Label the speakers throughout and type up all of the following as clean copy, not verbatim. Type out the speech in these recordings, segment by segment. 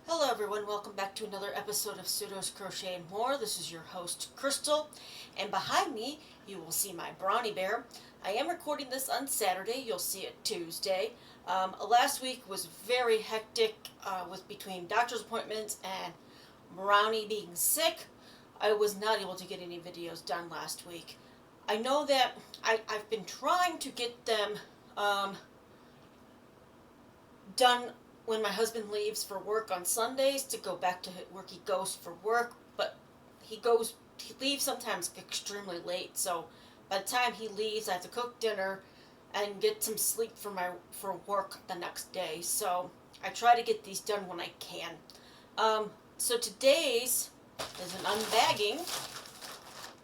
Speaker 1: Hello everyone, welcome back to another episode of Pseudo's Crochet and More. This is your host, Crystal, and behind me you will see my brownie bear. I am recording this on Saturday, you'll see it Tuesday. Last week was very hectic with between doctor's appointments and Brownie being sick. I was not able to get any videos done last week. I know that I've been trying to get them done when my husband leaves for work on Sundays to go back to work. He goes for work, but he leaves sometimes extremely late. So by the time he leaves, I have to cook dinner and get some sleep for work the next day. So I try to get these done when I can. So today's is an unbagging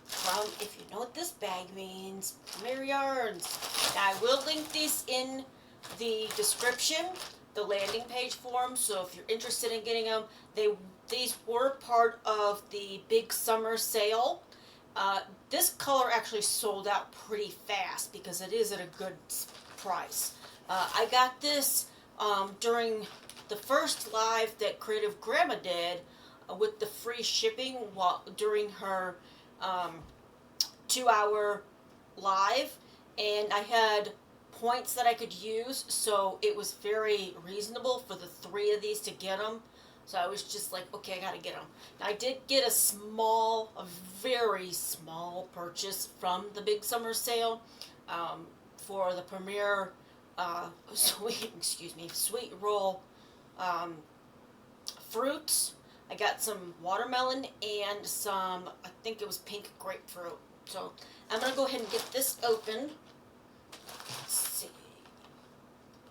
Speaker 1: from, if you know what this bag means, Premier Yarns. Now I will link these in the description, the landing page for them, so if you're interested in getting them, these were part of the big summer sale. This color actually sold out pretty fast because it is at a good price. I got this during the first live that Creative Grandma did with the free shipping during her 2-hour live, and I had points that I could use, so it was very reasonable for the 3 of these to get them. So I was just like, okay, I gotta get them. Now I did get a very small purchase from the big summer sale for the Premier sweet roll fruits. I got some watermelon and some, I think it was pink grapefruit. So I'm gonna go ahead and get this open. Let's see.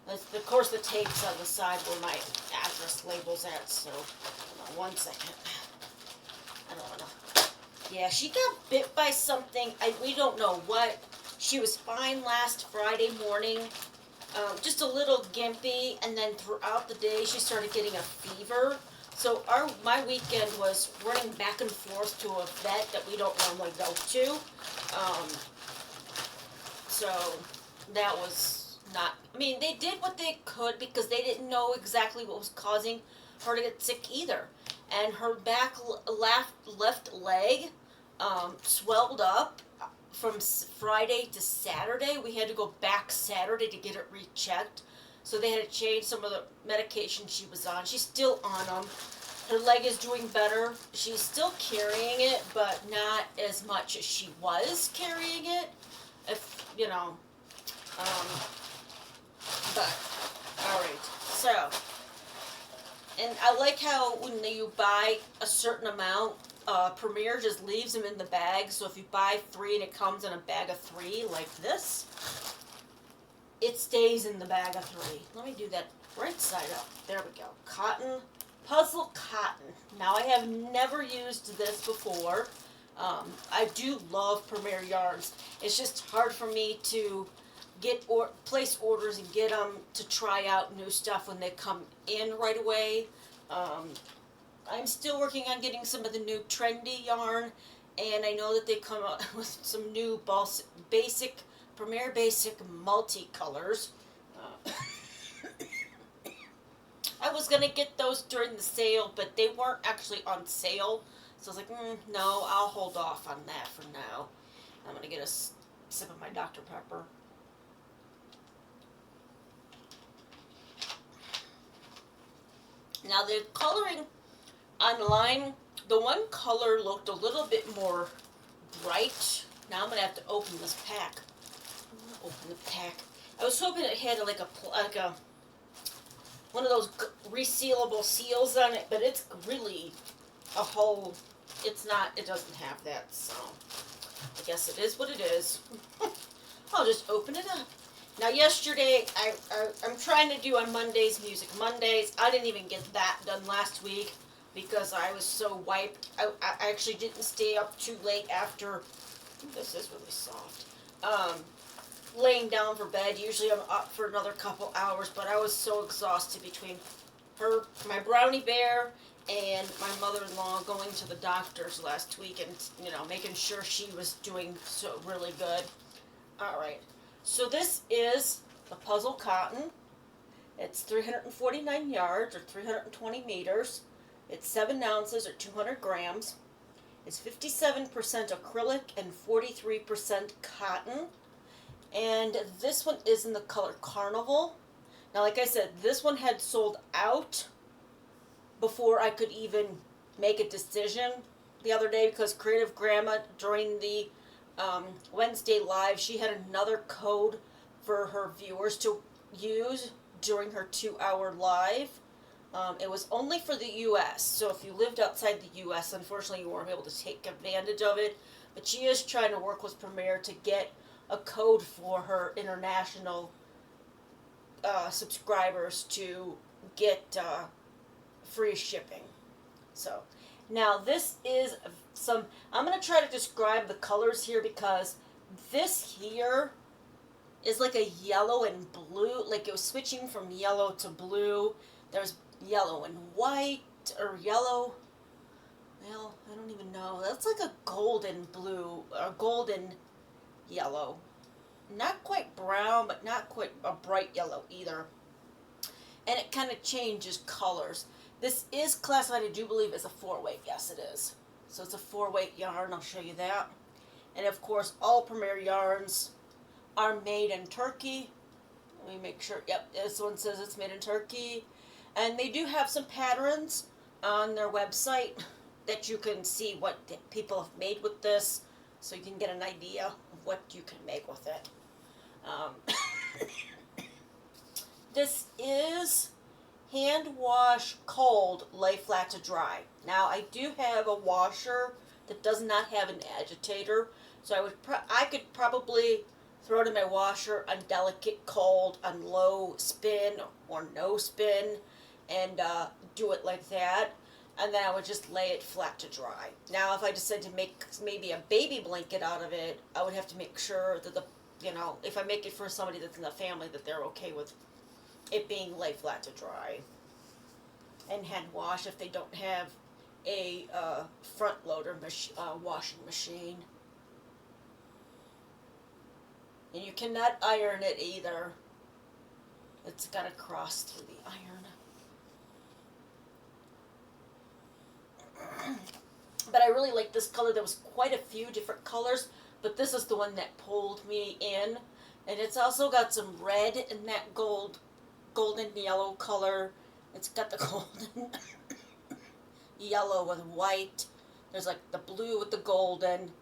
Speaker 1: Of course, the tape's on the side where my address label's at, so hold on one second. I don't want to. Yeah, she got bit by something. We don't know what. She was fine last Friday morning, just a little gimpy, and then throughout the day she started getting a fever. So my weekend was running back and forth to a vet that we don't normally go to. So that was not, I mean, they did what they could because they didn't know exactly what was causing her to get sick either. And her left leg swelled up from Friday to Saturday. We had to go back Saturday to get it rechecked. So they had to change some of the medication she was on. She's still on them. Her leg is doing better. She's still carrying it, but not as much as she was carrying it. If, you know, but, alright, so, and I like how when you buy a certain amount, Premier just leaves them in the bag, so if you buy 3 and it comes in a bag of 3, like this, it stays in the bag of 3. Let me do that right side up. There we go. Cotton, puzzle cotton. Now I have never used this before. I do love Premier Yarns. It's just hard for me to place orders and get them to try out new stuff when they come in right away. I'm still working on getting some of the new trendy yarn, and I know that they come out with some new Premier Basic multicolors. I was gonna get those during the sale, but they weren't actually on sale, so I was like, no, I'll hold off on that for now. I'm gonna get a sip of my Dr. Pepper. Now the coloring online, the one color looked a little bit more bright. Now I'm gonna have to open this pack. Open the pack. I was hoping it had like a one of those resealable seals on it, but it's really a whole. It's not. It doesn't have that, so I guess it is what it is. I'll just open it up. Now yesterday, I'm trying to do on Mondays, Music Mondays. I didn't even get that done last week because I was so wiped. I actually didn't stay up too late after. This is really soft. Laying down for bed. Usually I'm up for another couple hours, but I was so exhausted between my brownie bear, and my mother-in-law going to the doctor's last week and, you know, making sure she was doing so really good. All right. So this is the puzzle cotton. It's 349 yards or 320 meters. It's 7 ounces or 200 grams. It's 57% acrylic and 43% cotton. And this one is in the color Carnival. Now, like I said, this one had sold out before I could even make a decision the other day because Creative Grandma, during the Wednesday Live, she had another code for her viewers to use during her 2 hour live. It was only for the U.S., so if you lived outside the U.S., unfortunately you weren't able to take advantage of it. But she is trying to work with Premiere to get a code for her international subscribers to get free shipping. So now this is some, I'm going to try to describe the colors here because this here is like a yellow and blue, like it was switching from yellow to blue. There's yellow and white, or yellow, well, I don't even know. That's like a golden blue, or golden yellow. Not quite brown, but not quite a bright yellow either. And it kind of changes colors. This is classified, I do believe, as a 4-weight. Yes, it is. So it's a 4-weight yarn. I'll show you that. And of course, all Premier yarns are made in Turkey. Let me make sure. Yep, this one says it's made in Turkey. And they do have some patterns on their website that you can see what people have made with this, so you can get an idea of what you can make with it. This is hand wash cold, lay flat to dry. Now I do have a washer that does not have an agitator, so I could probably throw it in my washer on delicate cold, on low spin or no spin, and do it like that. And then I would just lay it flat to dry. Now, if I decided to make maybe a baby blanket out of it, I would have to make sure that if I make it for somebody that's in the family, that they're okay with it being lay flat to dry. And hand wash if they don't have a front loader washing machine. And you cannot iron it either. It's got to cross through the iron. But I really like this color. There was quite a few different colors, but this is the one that pulled me in. And it's also got some red in that golden yellow color. It's got the golden yellow with white. There's like the blue with the golden,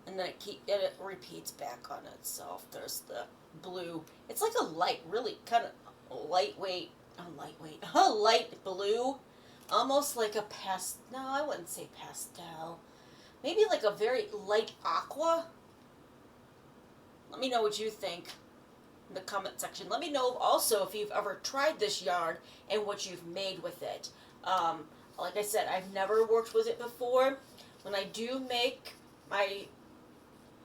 Speaker 1: and then it repeats back on itself. There's the blue. It's like a really kind of light blue. Almost like a no, I wouldn't say pastel. Maybe like a very light aqua. Let me know what you think in the comment section. Let me know also if you've ever tried this yarn and what you've made with it. Like I said, I've never worked with it before. When I do make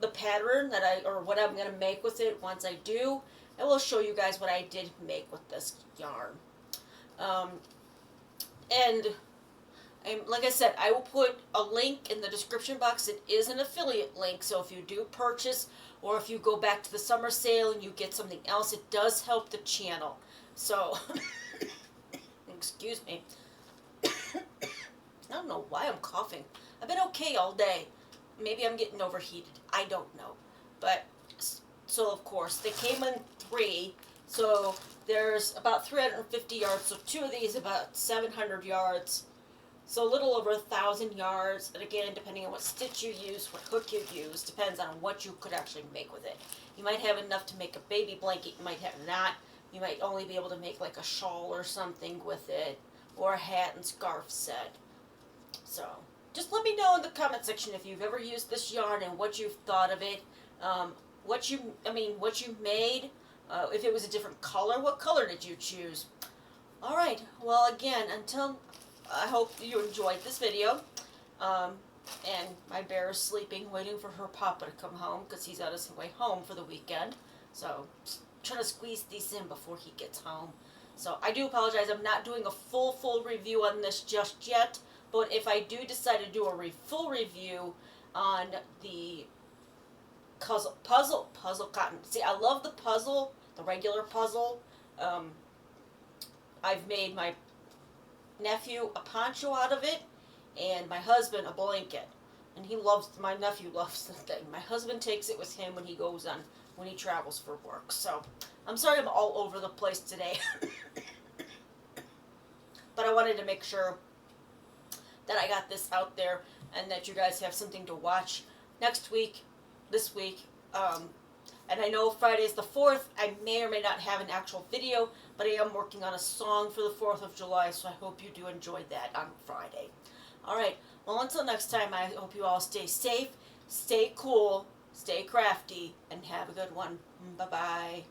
Speaker 1: the pattern or what I'm going to make with it, once I do, I will show you guys what I did make with this yarn. And like I said, I will put a link in the description box. It is an affiliate link, so if you do purchase or if you go back to the summer sale and you get something else, it does help the channel. So, excuse me. I don't know why I'm coughing. I've been okay all day. Maybe I'm getting overheated. I don't know. But, so of course, they came in 3. So there's about 350 yards. So 2 of these about 700 yards. So a little over 1,000 yards. And again, depending on what stitch you use, what hook you use, depends on what you could actually make with it. You might have enough to make a baby blanket. You might have not. You might only be able to make like a shawl or something with it, or a hat and scarf set. So just let me know in the comment section if you've ever used this yarn and what you've thought of it. What you made. If it was a different color, what color did you choose? Alright, well again, I hope you enjoyed this video. And my bear is sleeping, waiting for her papa to come home because he's on his way home for the weekend. So, trying to squeeze these in before he gets home. So, I do apologize. I'm not doing a full review on this just yet. But if I do decide to do a full review on the puzzle cotton. See, I love the puzzle, the regular puzzle. I've made my nephew a poncho out of it, and my husband a blanket. And my nephew loves the thing. My husband takes it with him when he travels for work. So, I'm sorry I'm all over the place today. But I wanted to make sure that I got this out there and that you guys have something to watch next week, this week. And I know Friday's the 4th. I may or may not have an actual video, but I am working on a song for the 4th of July, so I hope you do enjoy that on Friday. Alright, well, until next time, I hope you all stay safe, stay cool, stay crafty, and have a good one. Bye-bye.